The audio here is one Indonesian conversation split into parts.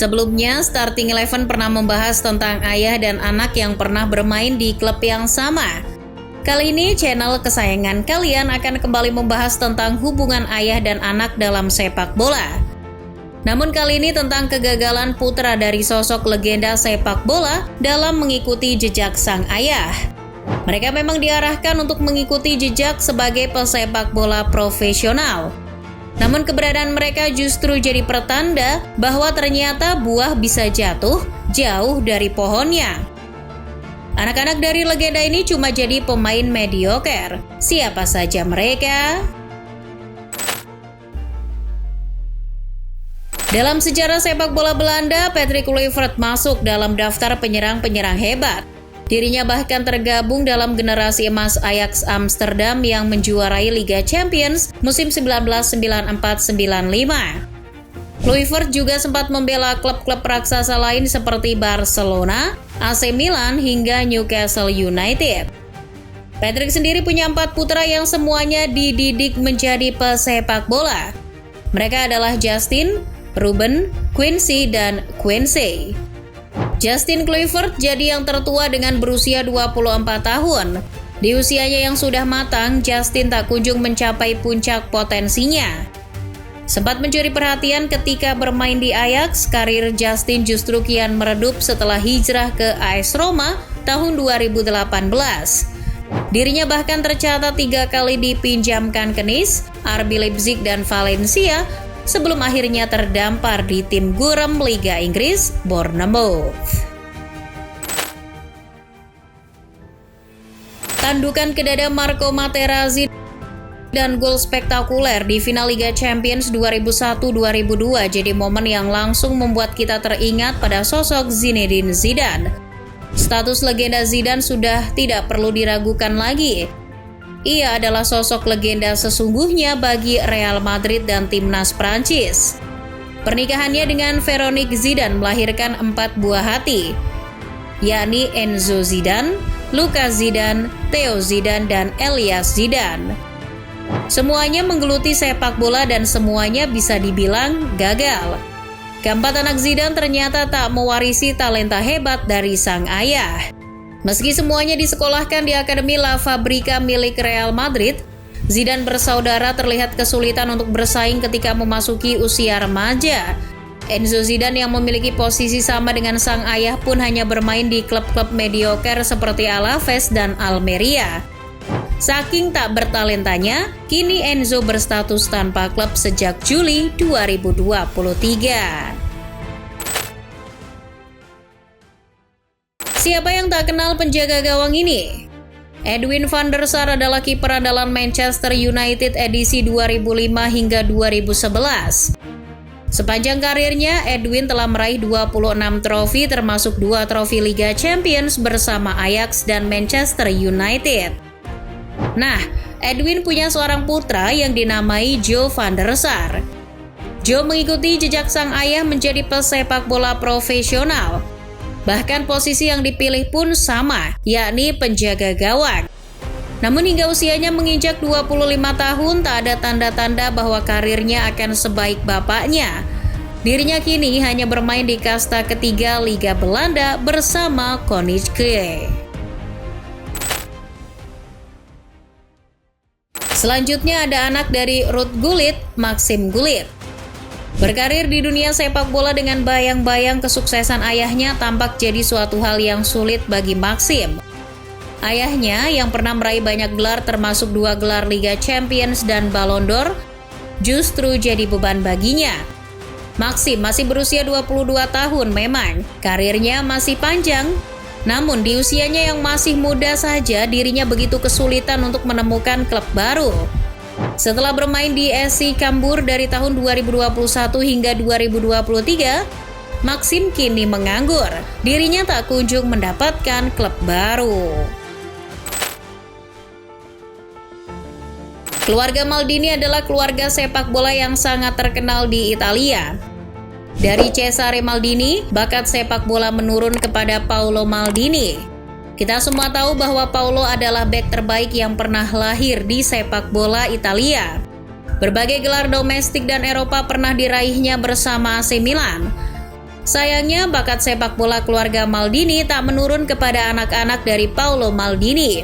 Sebelumnya, Starting Eleven pernah membahas tentang ayah dan anak yang pernah bermain di klub yang sama. Kali ini, channel kesayangan kalian akan kembali membahas tentang hubungan ayah dan anak dalam sepak bola. Namun kali ini tentang kegagalan putra dari sosok legenda sepak bola dalam mengikuti jejak sang ayah. Mereka memang diarahkan untuk mengikuti jejak sebagai pesepak bola profesional. Namun keberadaan mereka justru jadi pertanda bahwa ternyata buah bisa jatuh jauh dari pohonnya. Anak-anak dari legenda ini cuma jadi pemain mediocre. Siapa saja mereka? Dalam sejarah sepak bola Belanda, Patrick Kluivert masuk dalam daftar penyerang-penyerang hebat. Dirinya bahkan tergabung dalam generasi emas Ajax Amsterdam yang menjuarai Liga Champions musim 1994-95. Kluivert juga sempat membela klub-klub raksasa lain seperti Barcelona, AC Milan, hingga Newcastle United. Patrick sendiri punya 4 putra yang semuanya dididik menjadi pesepak bola. Mereka adalah Justin, Ruben, Quincy, dan Quincy. Justin Kluivert jadi yang tertua dengan berusia 24 tahun. Di usianya yang sudah matang, Justin tak kunjung mencapai puncak potensinya. Sempat mencuri perhatian ketika bermain di Ajax, karir Justin justru kian meredup setelah hijrah ke AS Roma tahun 2018. Dirinya bahkan tercatat 3 kali dipinjamkan ke Nice, RB Leipzig, dan Valencia, sebelum akhirnya terdampar di tim gurem Liga Inggris, Bournemouth. Tandukan ke dada Marco Materazzi dan gol spektakuler di final Liga Champions 2001-2002 jadi momen yang langsung membuat kita teringat pada sosok Zinedine Zidane. Status legenda Zidane sudah tidak perlu diragukan lagi. Ia adalah sosok legenda sesungguhnya bagi Real Madrid dan timnas Prancis. Pernikahannya dengan Véronique Zidane melahirkan 4 buah hati, yakni Enzo Zidane, Lucas Zidane, Theo Zidane, dan Elias Zidane. Semuanya menggeluti sepak bola dan semuanya bisa dibilang gagal. Keempat anak Zidane ternyata tak mewarisi talenta hebat dari sang ayah. Meski semuanya disekolahkan di Akademi La Fabrica milik Real Madrid, Zidane bersaudara terlihat kesulitan untuk bersaing ketika memasuki usia remaja. Enzo Zidane yang memiliki posisi sama dengan sang ayah pun hanya bermain di klub-klub mediocre seperti Alaves dan Almeria. Saking tak bertalentanya, kini Enzo berstatus tanpa klub sejak Juli 2023. Siapa yang tak kenal penjaga gawang ini? Edwin van der Sar adalah kiper andalan Manchester United edisi 2005 hingga 2011. Sepanjang karirnya, Edwin telah meraih 26 trofi termasuk 2 trofi Liga Champions bersama Ajax dan Manchester United. Nah, Edwin punya seorang putra yang dinamai Joe van der Sar. Joe mengikuti jejak sang ayah menjadi pesepak bola profesional. Bahkan posisi yang dipilih pun sama, yakni penjaga gawang. Namun hingga usianya menginjak 25 tahun, tak ada tanda-tanda bahwa karirnya akan sebaik bapaknya. Dirinya kini hanya bermain di kasta ketiga Liga Belanda bersama Koninklijke. Selanjutnya ada anak dari Ruud Gullit, Maxim Gullit. Berkarir di dunia sepak bola dengan bayang-bayang kesuksesan ayahnya tampak jadi suatu hal yang sulit bagi Maxim. Ayahnya yang pernah meraih banyak gelar termasuk 2 gelar Liga Champions dan Ballon d'Or justru jadi beban baginya. Maxim masih berusia 22 tahun memang, karirnya masih panjang. Namun di usianya yang masih muda saja dirinya begitu kesulitan untuk menemukan klub baru. Setelah bermain di SC Cambuur dari tahun 2021 hingga 2023, Maxim kini menganggur. Dirinya tak kunjung mendapatkan klub baru. Keluarga Maldini adalah keluarga sepak bola yang sangat terkenal di Italia. Dari Cesare Maldini, bakat sepak bola menurun kepada Paolo Maldini. Kita semua tahu bahwa Paolo adalah bek terbaik yang pernah lahir di sepak bola Italia. Berbagai gelar domestik dan Eropa pernah diraihnya bersama AC Milan. Sayangnya, bakat sepak bola keluarga Maldini tak menurun kepada anak-anak dari Paolo Maldini.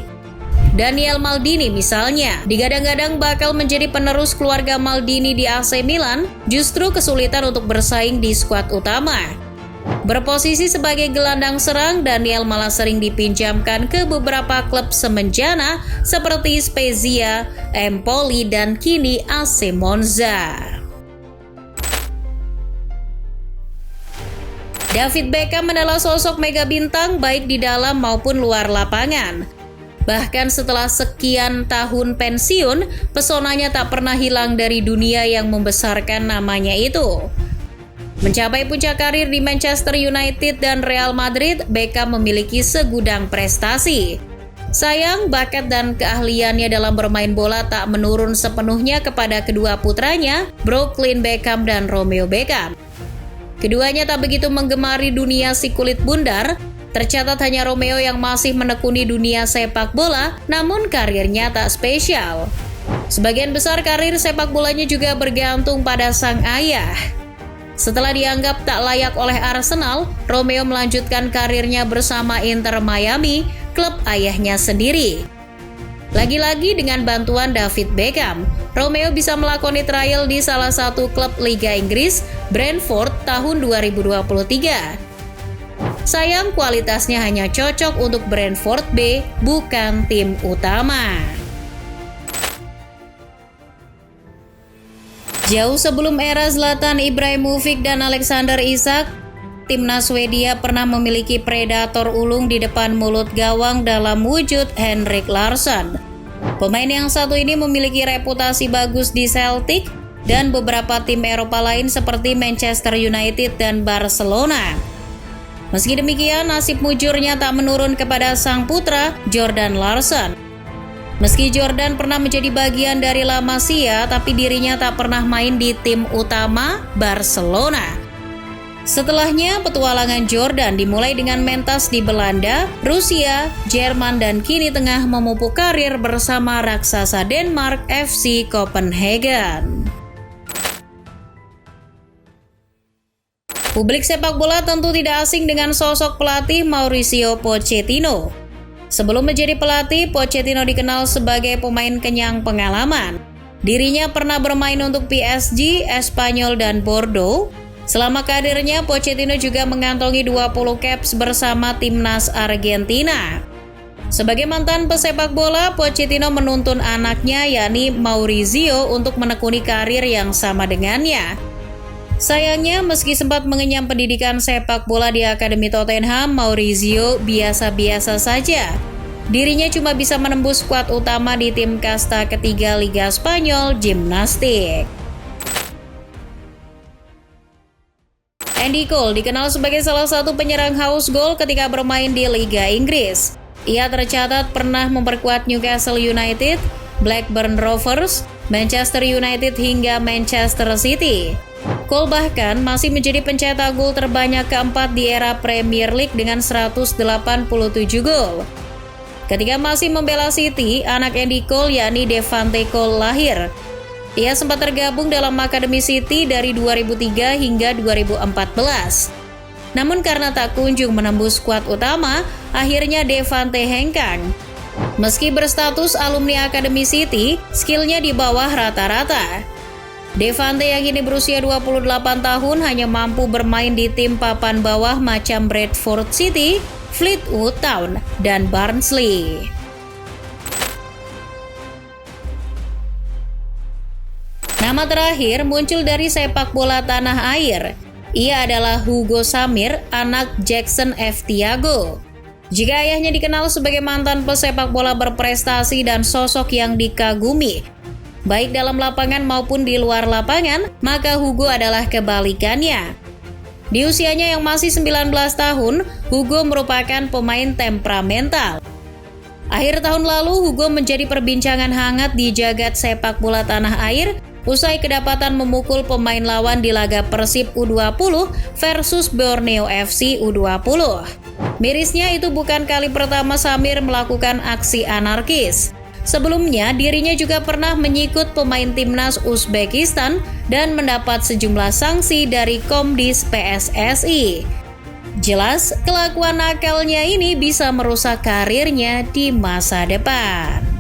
Daniel Maldini misalnya, digadang-gadang bakal menjadi penerus keluarga Maldini di AC Milan, justru kesulitan untuk bersaing di skuad utama. Berposisi sebagai gelandang serang, Daniel malah sering dipinjamkan ke beberapa klub semenjana seperti Spezia, Empoli, dan kini AC Monza. David Beckham adalah sosok mega bintang baik di dalam maupun luar lapangan. Bahkan setelah sekian tahun pensiun, pesonanya tak pernah hilang dari dunia yang membesarkan namanya itu. Mencapai puncak karir di Manchester United dan Real Madrid, Beckham memiliki segudang prestasi. Sayang, bakat dan keahliannya dalam bermain bola tak menurun sepenuhnya kepada kedua putranya, Brooklyn Beckham dan Romeo Beckham. Keduanya tak begitu menggemari dunia si kulit bundar. Tercatat hanya Romeo yang masih menekuni dunia sepak bola, namun karirnya tak spesial. Sebagian besar karir sepak bolanya juga bergantung pada sang ayah. Setelah dianggap tak layak oleh Arsenal, Romeo melanjutkan karirnya bersama Inter Miami, klub ayahnya sendiri. Lagi-lagi dengan bantuan David Beckham, Romeo bisa melakoni trial di salah satu klub Liga Inggris, Brentford, tahun 2023. Sayang, kualitasnya hanya cocok untuk Brentford B, bukan tim utama. Jauh sebelum era Zlatan Ibrahimovic dan Alexander Isak, timnas Swedia pernah memiliki predator ulung di depan mulut gawang dalam wujud Henrik Larsson. Pemain yang satu ini memiliki reputasi bagus di Celtic dan beberapa tim Eropa lain seperti Manchester United dan Barcelona. Meski demikian, nasib mujurnya tak menurun kepada sang putra, Jordan Larsson. Meski Jordan pernah menjadi bagian dari La Masia, tapi dirinya tak pernah main di tim utama Barcelona. Setelahnya, petualangan Jordan dimulai dengan mentas di Belanda, Rusia, Jerman, dan kini tengah memupuk karir bersama raksasa Denmark FC Copenhagen. Publik sepak bola tentu tidak asing dengan sosok pelatih Mauricio Pochettino. Sebelum menjadi pelatih, Pochettino dikenal sebagai pemain kenyang pengalaman. Dirinya pernah bermain untuk PSG, Espanyol, dan Bordeaux. Selama karirnya, Pochettino juga mengantongi 20 caps bersama timnas Argentina. Sebagai mantan pesepak bola, Pochettino menuntun anaknya yakni Maurizio untuk menekuni karir yang sama dengannya. Sayangnya, meski sempat mengenyam pendidikan sepak bola di Akademi Tottenham, Maurizio biasa-biasa saja. Dirinya cuma bisa menembus skuad utama di tim kasta ketiga Liga Spanyol, Gimnastik. Andy Cole dikenal sebagai salah satu penyerang haus gol ketika bermain di Liga Inggris. Ia tercatat pernah memperkuat Newcastle United, Blackburn Rovers, Manchester United hingga Manchester City. Cole bahkan masih menjadi pencetak gol terbanyak keempat di era Premier League dengan 187 gol. Ketika masih membela City, anak Andy Cole yakni Devante Cole lahir. Ia sempat tergabung dalam Akademi City dari 2003 hingga 2014. Namun karena tak kunjung menembus skuad utama, akhirnya Devante hengkang. Meski berstatus alumni Akademi City, skillnya di bawah rata-rata. Devante yang kini berusia 28 tahun hanya mampu bermain di tim papan bawah macam Bradford City, Fleetwood Town, dan Barnsley. Nama terakhir muncul dari sepak bola tanah air. Ia adalah Hugo Samir, anak Jackson F. Thiago. Jika ayahnya dikenal sebagai mantan pesepak bola berprestasi dan sosok yang dikagumi, baik dalam lapangan maupun di luar lapangan, maka Hugo adalah kebalikannya. Di usianya yang masih 19 tahun, Hugo merupakan pemain temperamental. Akhir tahun lalu, Hugo menjadi perbincangan hangat di jagat sepak bola tanah air usai kedapatan memukul pemain lawan di laga Persib U20 versus Borneo FC U20. Mirisnya itu bukan kali pertama Samir melakukan aksi anarkis. Sebelumnya, dirinya juga pernah menyikut pemain timnas Uzbekistan dan mendapat sejumlah sanksi dari Komdis PSSI. Jelas, kelakuan nakalnya ini bisa merusak karirnya di masa depan.